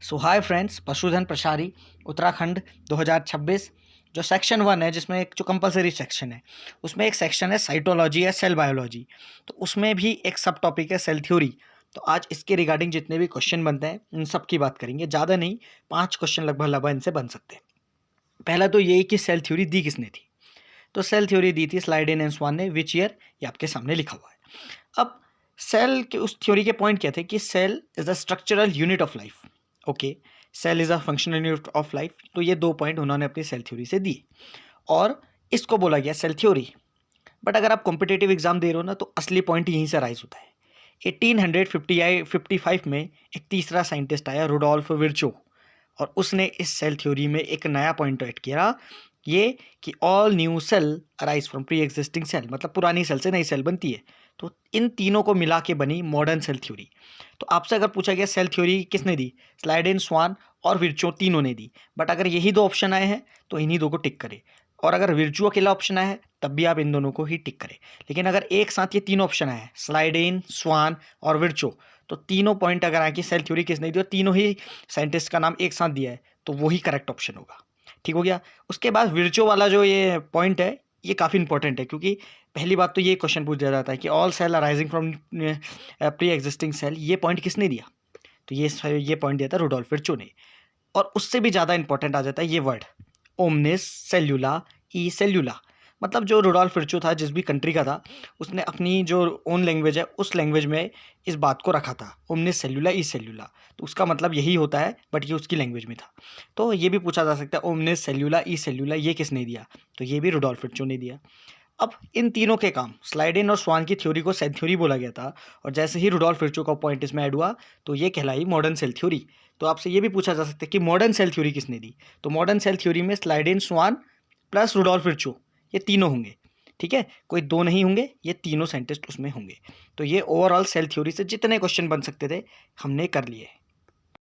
सो hi friends, पशुधन प्रसारी उत्तराखंड 2026 जो section 1 है, जिसमें एक जो कंपलसरी सेक्शन है उसमें एक सेक्शन है साइटोलॉजी या सेल बायोलॉजी। तो उसमें भी एक सब टॉपिक है सेल थ्योरी। तो आज इसके रिगार्डिंग जितने भी क्वेश्चन बनते हैं उन सब की बात करेंगे। ज़्यादा नहीं, 5 क्वेश्चन लगभग इनसे बन सकते हैं। पहला तो ये कि सेल थ्योरी दी किसने थी। तो सेल थ्योरी दी थी स्लाइडेन एंड स्वान ने। विच ईयर, ये आपके सामने लिखा हुआ है। अब सेल के उस थ्योरी के पॉइंट क्या थे कि cell is the structural unit of life. Okay, cell is a functional unit of life. तो ये 2 पॉइंट उन्होंने अपनी सेल थ्योरी से दिए और इसको बोला गया सेल थ्योरी। बट अगर आप कॉम्पिटेटिव एग्जाम दे रहे हो ना, तो असली पॉइंट यहीं से राइज होता है। 1855 में एक तीसरा साइंटिस्ट आया, रुडोल्फ विर्चो, और उसने इस सेल थ्योरी में एक नया पॉइंट ऐड किया, ये कि all new cell arise from pre existing cell, मतलब पुरानी सेल से नई सेल बनती है। तो इन तीनों को मिला के बनी मॉडर्न सेल थ्योरी। तो आपसे अगर पूछा गया सेल थ्योरी किसने दी, स्लाइडेन, स्वान और विर्चो तीनों ने दी। बट अगर यही 2 ऑप्शन आए हैं तो इन्हीं 2 को टिक करें, और अगर विर्चो अकेला ऑप्शन आया है तब भी आप इन दोनों को ही टिक करें। लेकिन अगर एक साथ ये 3 ऑप्शन आए हैं, स्लाइडेन, स्वान और विर्चो, तो तीनों पॉइंट अगर आए कि सेल थ्योरी किसने दी और तीनों ही साइंटिस्ट का नाम एक साथ दिया है, तो वही करेक्ट ऑप्शन होगा। ठीक हो गया। उसके बाद विर्चो वाला जो ये पॉइंट है, ये काफ़ी इंपॉर्टेंट है, क्योंकि पहली बात तो ये क्वेश्चन पूछ दिया जाता है कि all cell arising from pre existing cell, ये पॉइंट किसने दिया। तो ये पॉइंट दिया था रुडोल्फ विर्चो ने। और उससे भी ज़्यादा इंपॉर्टेंट आ जाता है ये वर्ड, ओमनिस सेल्यूला ई सेल्यूला। मतलब जो रुडोल्फ विर्चो था, जिस भी कंट्री का था, उसने अपनी जो ओन लैंग्वेज है उस लैंग्वेज में इस बात को रखा था, ओमनिस सेल्यूला ई सेल्यूला। तो उसका मतलब यही होता है, बट ये उसकी लैंग्वेज में था। तो ये भी पूछा जा सकता है, ओमनिस सेल्यूला ई सेल्यूला ये किसने दिया। तो ये भी रुडोल्फ विर्चो ने दिया। अब इन तीनों के काम, स्लाइडेन और स्वान की थ्योरी को सेल थ्योरी बोला गया था, और जैसे ही रुडोल्फ विर्चो का पॉइंट इसमें ऐड हुआ तो ये कहलाई मॉडर्न सेल थ्योरी। तो आपसे ये भी पूछा जा सकता है कि मॉडर्न सेल थ्योरी किसने दी। तो मॉडर्न सेल थ्योरी में स्लाइडेन, स्वान प्लस रुडोल्फ विर्चो, ये तीनों होंगे। ठीक है, कोई 2 नहीं होंगे, ये तीनों साइंटिस्ट उसमें होंगे। तो ये ओवरऑल सेल थ्योरी से जितने क्वेश्चन बन सकते थे हमने कर लिए।